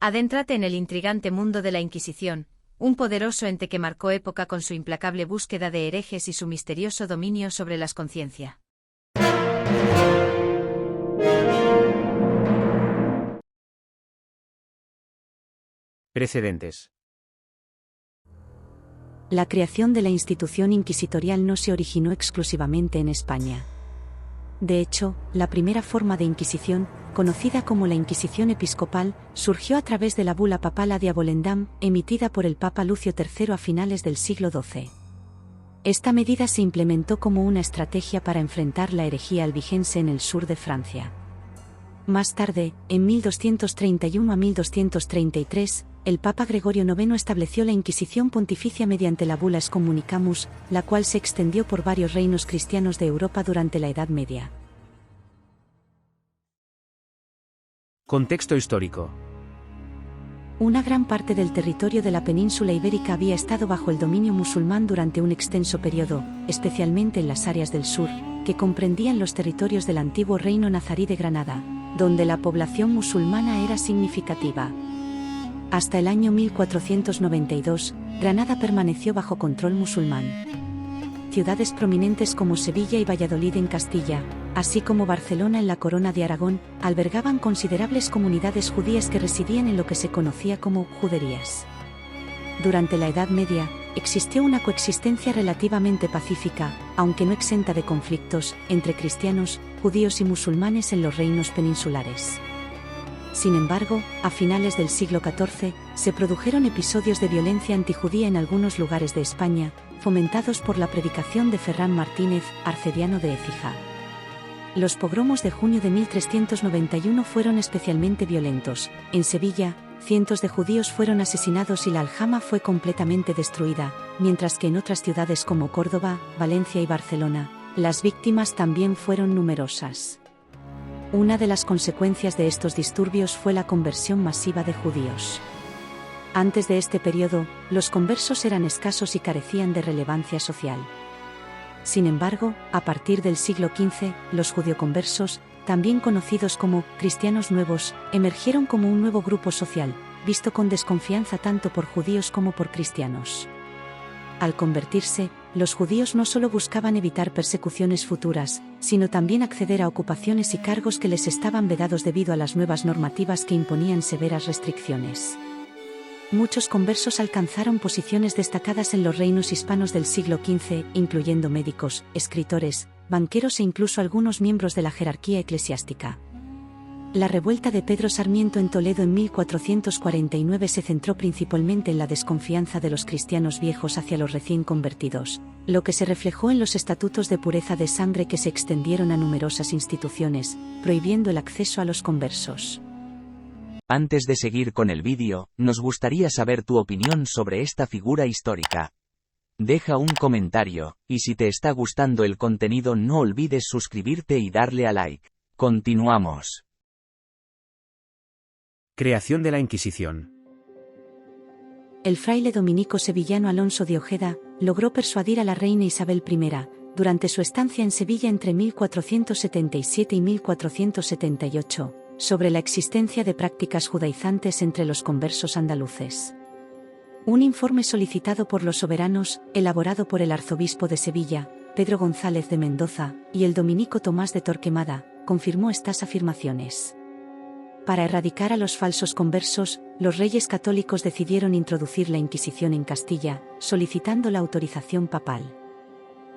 Adéntrate en el intrigante mundo de la Inquisición, un poderoso ente que marcó época con su implacable búsqueda de herejes y su misterioso dominio sobre las conciencias. Precedentes. La creación de la institución inquisitorial no se originó exclusivamente en España. De hecho, la primera forma de Inquisición, conocida como la Inquisición episcopal, surgió a través de la bula papal Ad Volendam, emitida por el Papa Lucio III a finales del siglo XII. Esta medida se implementó como una estrategia para enfrentar la herejía albigense en el sur de Francia. Más tarde, en 1231 a 1233, el Papa Gregorio IX estableció la Inquisición pontificia mediante la bula Excommunicamus, la cual se extendió por varios reinos cristianos de Europa durante la Edad Media. Contexto histórico. Una gran parte del territorio de la península ibérica había estado bajo el dominio musulmán durante un extenso periodo, especialmente en las áreas del sur, que comprendían los territorios del antiguo reino nazarí de Granada, donde la población musulmana era significativa. Hasta el año 1492, Granada permaneció bajo control musulmán. Ciudades prominentes como Sevilla y Valladolid en Castilla, así como Barcelona en la Corona de Aragón, albergaban considerables comunidades judías que residían en lo que se conocía como juderías. Durante la Edad Media, existió una coexistencia relativamente pacífica, aunque no exenta de conflictos, entre cristianos, judíos y musulmanes en los reinos peninsulares. Sin embargo, a finales del siglo XIV, se produjeron episodios de violencia antijudía en algunos lugares de España, fomentados por la predicación de Ferran Martínez, arcediano de Écija. Los pogromos de junio de 1391 fueron especialmente violentos. En Sevilla, cientos de judíos fueron asesinados y la aljama fue completamente destruida, mientras que en otras ciudades como Córdoba, Valencia y Barcelona, las víctimas también fueron numerosas. Una de las consecuencias de estos disturbios fue la conversión masiva de judíos. Antes de este periodo, los conversos eran escasos y carecían de relevancia social. Sin embargo, a partir del siglo XV, los judioconversos, también conocidos como cristianos nuevos, emergieron como un nuevo grupo social, visto con desconfianza tanto por judíos como por cristianos. Al convertirse, los judíos no solo buscaban evitar persecuciones futuras, sino también acceder a ocupaciones y cargos que les estaban vedados debido a las nuevas normativas que imponían severas restricciones. Muchos conversos alcanzaron posiciones destacadas en los reinos hispanos del siglo XV, incluyendo médicos, escritores, banqueros e incluso algunos miembros de la jerarquía eclesiástica. La revuelta de Pedro Sarmiento en Toledo en 1449 se centró principalmente en la desconfianza de los cristianos viejos hacia los recién convertidos, lo que se reflejó en los estatutos de pureza de sangre que se extendieron a numerosas instituciones, prohibiendo el acceso a los conversos. Antes de seguir con el vídeo, nos gustaría saber tu opinión sobre esta figura histórica. Deja un comentario, y si te está gustando el contenido no olvides suscribirte y darle a like. Continuamos. Creación de la Inquisición. El fraile dominico sevillano Alonso de Ojeda logró persuadir a la reina Isabel I, durante su estancia en Sevilla entre 1477 y 1478, sobre la existencia de prácticas judaizantes entre los conversos andaluces. Un informe solicitado por los soberanos, elaborado por el arzobispo de Sevilla, Pedro González de Mendoza, y el dominico Tomás de Torquemada, confirmó estas afirmaciones. Para erradicar a los falsos conversos, los reyes católicos decidieron introducir la Inquisición en Castilla, solicitando la autorización papal.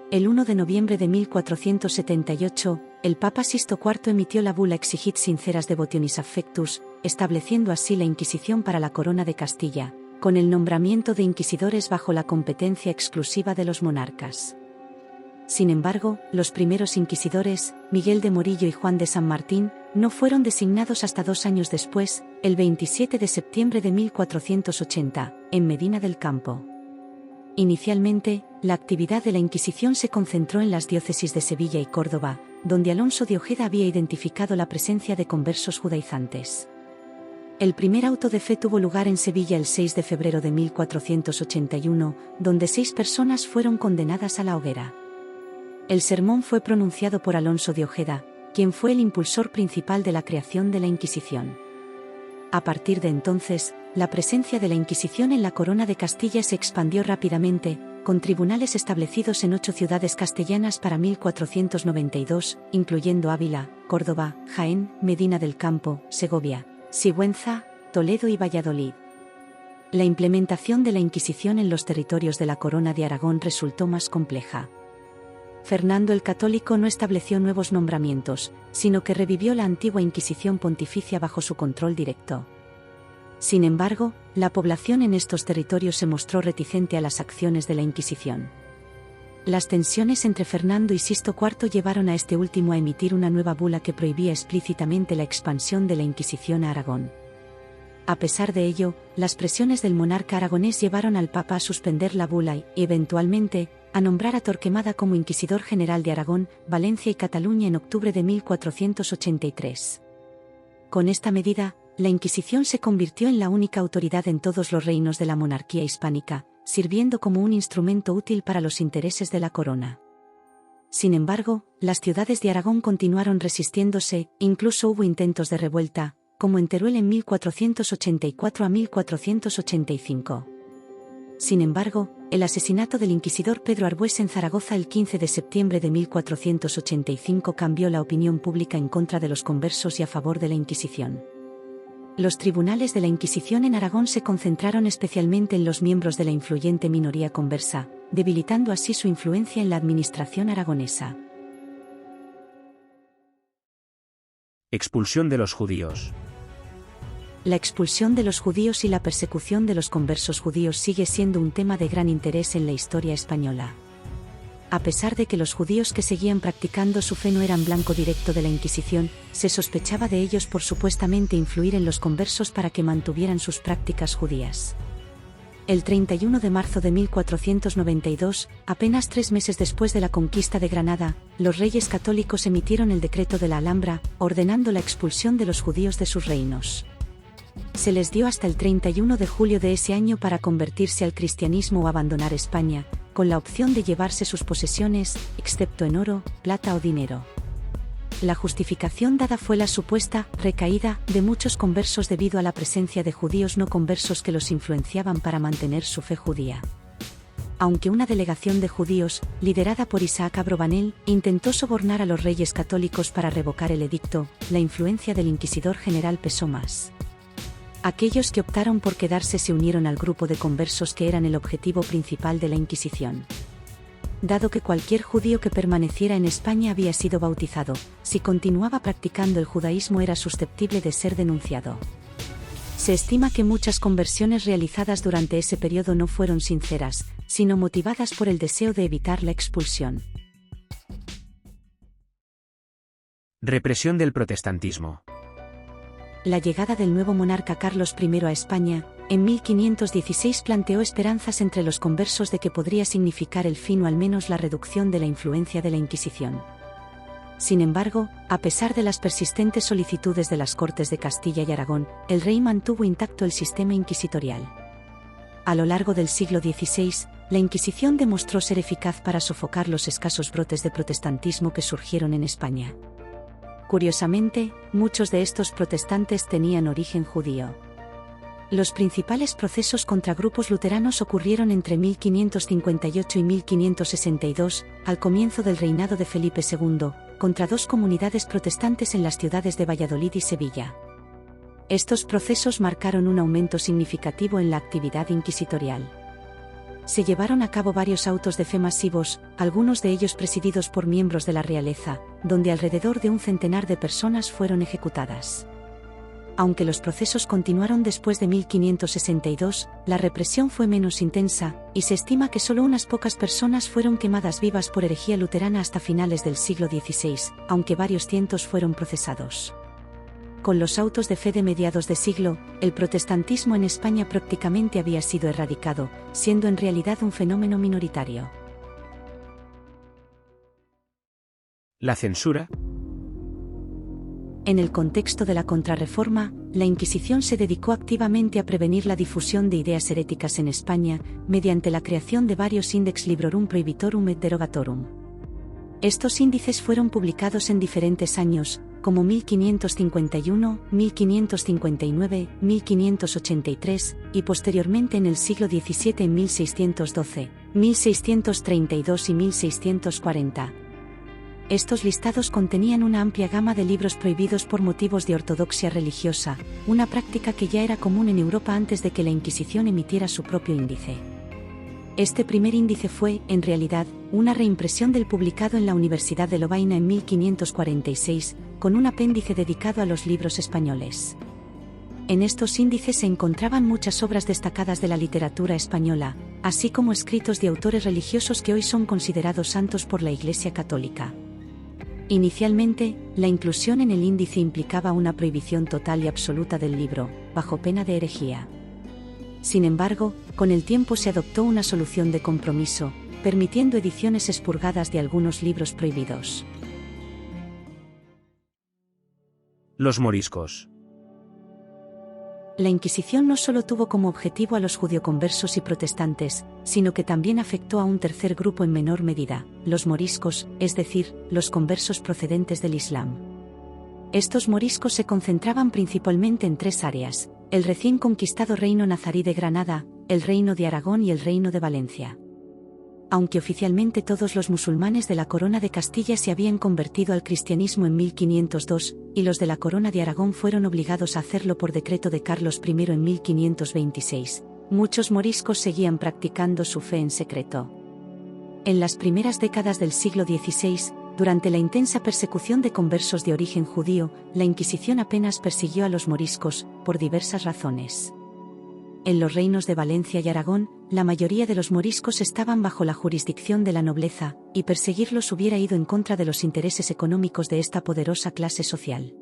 El 1 de noviembre de 1478, el Papa Sisto IV emitió la bula Exigit sinceras devotionis affectus, estableciendo así la Inquisición para la Corona de Castilla, con el nombramiento de inquisidores bajo la competencia exclusiva de los monarcas. Sin embargo, los primeros inquisidores, Miguel de Morillo y Juan de San Martín, no fueron designados hasta 2 años después, el 27 de septiembre de 1480, en Medina del Campo. Inicialmente, la actividad de la Inquisición se concentró en las diócesis de Sevilla y Córdoba, donde Alonso de Ojeda había identificado la presencia de conversos judaizantes. El primer auto de fe tuvo lugar en Sevilla el 6 de febrero de 1481, donde 6 personas fueron condenadas a la hoguera. El sermón fue pronunciado por Alonso de Ojeda, quien fue el impulsor principal de la creación de la Inquisición. A partir de entonces, la presencia de la Inquisición en la Corona de Castilla se expandió rápidamente, con tribunales establecidos en 8 ciudades castellanas para 1492, incluyendo Ávila, Córdoba, Jaén, Medina del Campo, Segovia, Sigüenza, Toledo y Valladolid. La implementación de la Inquisición en los territorios de la Corona de Aragón resultó más compleja. Fernando el Católico no estableció nuevos nombramientos, sino que revivió la antigua Inquisición pontificia bajo su control directo. Sin embargo, la población en estos territorios se mostró reticente a las acciones de la Inquisición. Las tensiones entre Fernando y Sisto IV llevaron a este último a emitir una nueva bula que prohibía explícitamente la expansión de la Inquisición a Aragón. A pesar de ello, las presiones del monarca aragonés llevaron al Papa a suspender la bula y, eventualmente, a nombrar a Torquemada como Inquisidor General de Aragón, Valencia y Cataluña en octubre de 1483. Con esta medida, la Inquisición se convirtió en la única autoridad en todos los reinos de la monarquía hispánica, sirviendo como un instrumento útil para los intereses de la corona. Sin embargo, las ciudades de Aragón continuaron resistiéndose, incluso hubo intentos de revuelta, como en Teruel en 1484 a 1485. Sin embargo, el asesinato del inquisidor Pedro Arbués en Zaragoza el 15 de septiembre de 1485 cambió la opinión pública en contra de los conversos y a favor de la Inquisición. Los tribunales de la Inquisición en Aragón se concentraron especialmente en los miembros de la influyente minoría conversa, debilitando así su influencia en la administración aragonesa. Expulsión de los judíos. La expulsión de los judíos y la persecución de los conversos judíos sigue siendo un tema de gran interés en la historia española. A pesar de que los judíos que seguían practicando su fe no eran blanco directo de la Inquisición, se sospechaba de ellos por supuestamente influir en los conversos para que mantuvieran sus prácticas judías. El 31 de marzo de 1492, apenas 3 meses después de la conquista de Granada, los reyes católicos emitieron el decreto de la Alhambra, ordenando la expulsión de los judíos de sus reinos. Se les dio hasta el 31 de julio de ese año para convertirse al cristianismo o abandonar España, con la opción de llevarse sus posesiones, excepto en oro, plata o dinero. La justificación dada fue la supuesta recaída de muchos conversos debido a la presencia de judíos no conversos que los influenciaban para mantener su fe judía. Aunque una delegación de judíos, liderada por Isaac Abravanel, intentó sobornar a los reyes católicos para revocar el edicto, la influencia del inquisidor general pesó más. Aquellos que optaron por quedarse se unieron al grupo de conversos que eran el objetivo principal de la Inquisición. Dado que cualquier judío que permaneciera en España había sido bautizado, si continuaba practicando el judaísmo era susceptible de ser denunciado. Se estima que muchas conversiones realizadas durante ese periodo no fueron sinceras, sino motivadas por el deseo de evitar la expulsión. Represión del protestantismo. La llegada del nuevo monarca Carlos I a España, en 1516 planteó esperanzas entre los conversos de que podría significar el fin o al menos la reducción de la influencia de la Inquisición. Sin embargo, a pesar de las persistentes solicitudes de las Cortes de Castilla y Aragón, el rey mantuvo intacto el sistema inquisitorial. A lo largo del siglo XVI, la Inquisición demostró ser eficaz para sofocar los escasos brotes de protestantismo que surgieron en España. Curiosamente, muchos de estos protestantes tenían origen judío. Los principales procesos contra grupos luteranos ocurrieron entre 1558 y 1562, al comienzo del reinado de Felipe II, contra 2 comunidades protestantes en las ciudades de Valladolid y Sevilla. Estos procesos marcaron un aumento significativo en la actividad inquisitorial. Se llevaron a cabo varios autos de fe masivos, algunos de ellos presididos por miembros de la realeza, donde alrededor de 100 de personas fueron ejecutadas. Aunque los procesos continuaron después de 1562, la represión fue menos intensa, y se estima que solo unas pocas personas fueron quemadas vivas por herejía luterana hasta finales del siglo XVI, aunque varios cientos fueron procesados. Con los autos de fe de mediados de siglo, el protestantismo en España prácticamente había sido erradicado, siendo en realidad un fenómeno minoritario. La censura. En el contexto de la Contrarreforma, la Inquisición se dedicó activamente a prevenir la difusión de ideas heréticas en España, mediante la creación de varios Index Librorum Prohibitorum et Derogatorum. Estos índices fueron publicados en diferentes años, como 1551, 1559, 1583, y posteriormente en el siglo XVII en 1612, 1632 y 1640. Estos listados contenían una amplia gama de libros prohibidos por motivos de ortodoxia religiosa, una práctica que ya era común en Europa antes de que la Inquisición emitiera su propio índice. Este primer índice fue, en realidad, una reimpresión del publicado en la Universidad de Lovaina en 1546, con un apéndice dedicado a los libros españoles. En estos índices se encontraban muchas obras destacadas de la literatura española, así como escritos de autores religiosos que hoy son considerados santos por la Iglesia Católica. Inicialmente, la inclusión en el índice implicaba una prohibición total y absoluta del libro, bajo pena de herejía. Sin embargo, con el tiempo se adoptó una solución de compromiso, permitiendo ediciones expurgadas de algunos libros prohibidos. Los moriscos. La Inquisición no solo tuvo como objetivo a los judioconversos y protestantes, sino que también afectó a un tercer grupo en menor medida, los moriscos, es decir, los conversos procedentes del Islam. Estos moriscos se concentraban principalmente en tres áreas: el recién conquistado reino nazarí de Granada, el reino de Aragón y el reino de Valencia. Aunque oficialmente todos los musulmanes de la Corona de Castilla se habían convertido al cristianismo en 1502, y los de la Corona de Aragón fueron obligados a hacerlo por decreto de Carlos I en 1526, muchos moriscos seguían practicando su fe en secreto. En las primeras décadas del siglo XVI, durante la intensa persecución de conversos de origen judío, la Inquisición apenas persiguió a los moriscos, por diversas razones. En los reinos de Valencia y Aragón, la mayoría de los moriscos estaban bajo la jurisdicción de la nobleza, y perseguirlos hubiera ido en contra de los intereses económicos de esta poderosa clase social.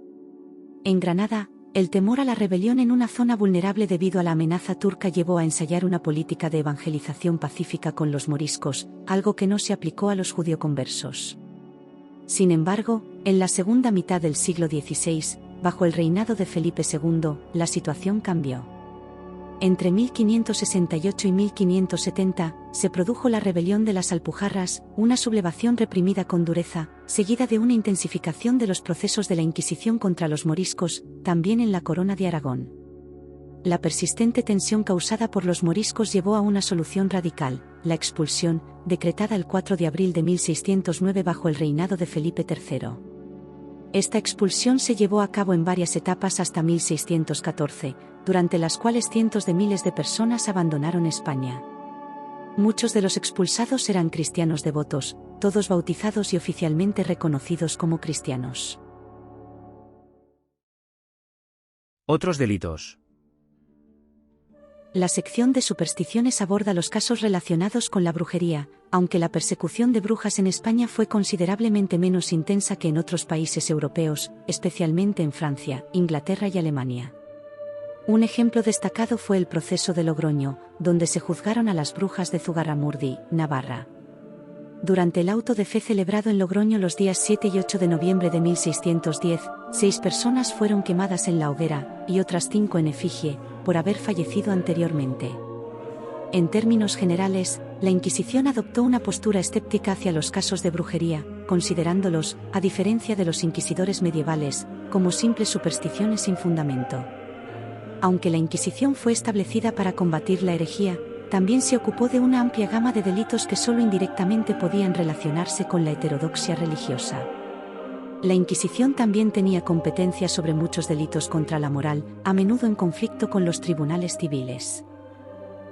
En Granada, el temor a la rebelión en una zona vulnerable debido a la amenaza turca llevó a ensayar una política de evangelización pacífica con los moriscos, algo que no se aplicó a los judioconversos. Sin embargo, en la segunda mitad del siglo XVI, bajo el reinado de Felipe II, la situación cambió. Entre 1568 y 1570, se produjo la rebelión de las Alpujarras, una sublevación reprimida con dureza, seguida de una intensificación de los procesos de la Inquisición contra los moriscos, también en la Corona de Aragón. La persistente tensión causada por los moriscos llevó a una solución radical, la expulsión, decretada el 4 de abril de 1609 bajo el reinado de Felipe III. Esta expulsión se llevó a cabo en varias etapas hasta 1614, durante las cuales cientos de miles de personas abandonaron España. Muchos de los expulsados eran cristianos devotos, todos bautizados y oficialmente reconocidos como cristianos. Otros delitos. La sección de supersticiones aborda los casos relacionados con la brujería, aunque la persecución de brujas en España fue considerablemente menos intensa que en otros países europeos, especialmente en Francia, Inglaterra y Alemania. Un ejemplo destacado fue el proceso de Logroño, donde se juzgaron a las brujas de Zugarramurdi, Navarra. Durante el auto de fe celebrado en Logroño los días 7 y 8 de noviembre de 1610, 6 personas fueron quemadas en la hoguera, y otras 5 en efigie, por haber fallecido anteriormente. En términos generales, la Inquisición adoptó una postura escéptica hacia los casos de brujería, considerándolos, a diferencia de los inquisidores medievales, como simples supersticiones sin fundamento. Aunque la Inquisición fue establecida para combatir la herejía, también se ocupó de una amplia gama de delitos que solo indirectamente podían relacionarse con la heterodoxia religiosa. La Inquisición también tenía competencia sobre muchos delitos contra la moral, a menudo en conflicto con los tribunales civiles.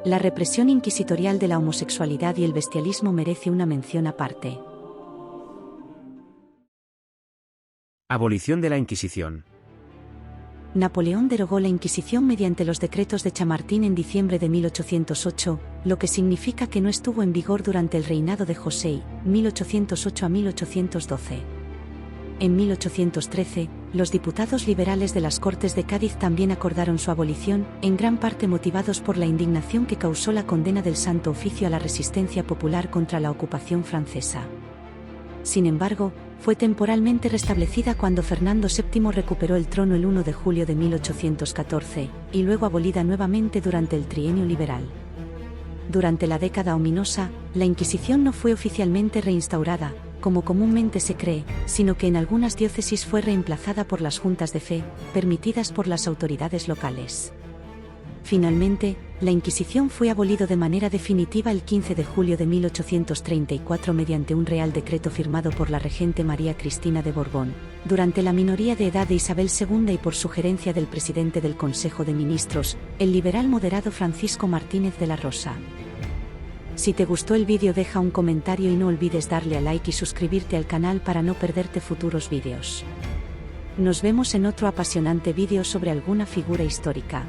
La represión inquisitorial de la homosexualidad y el bestialismo merece una mención aparte. Abolición de la Inquisición. Napoleón derogó la Inquisición mediante los decretos de Chamartín en diciembre de 1808, lo que significa que no estuvo en vigor durante el reinado de José I, 1808 a 1812. En 1813, los diputados liberales de las Cortes de Cádiz también acordaron su abolición, en gran parte motivados por la indignación que causó la condena del Santo Oficio a la resistencia popular contra la ocupación francesa. Sin embargo, fue temporalmente restablecida cuando Fernando VII recuperó el trono el 1 de julio de 1814, y luego abolida nuevamente durante el trienio liberal. Durante la década ominosa, la Inquisición no fue oficialmente reinstaurada, como comúnmente se cree, sino que en algunas diócesis fue reemplazada por las juntas de fe, permitidas por las autoridades locales. Finalmente, la Inquisición fue abolido de manera definitiva el 15 de julio de 1834 mediante un real decreto firmado por la regente María Cristina de Borbón, durante la minoría de edad de Isabel II y por sugerencia del presidente del Consejo de Ministros, el liberal moderado Francisco Martínez de la Rosa. Si te gustó el vídeo, deja un comentario y no olvides darle a like y suscribirte al canal para no perderte futuros vídeos. Nos vemos en otro apasionante vídeo sobre alguna figura histórica.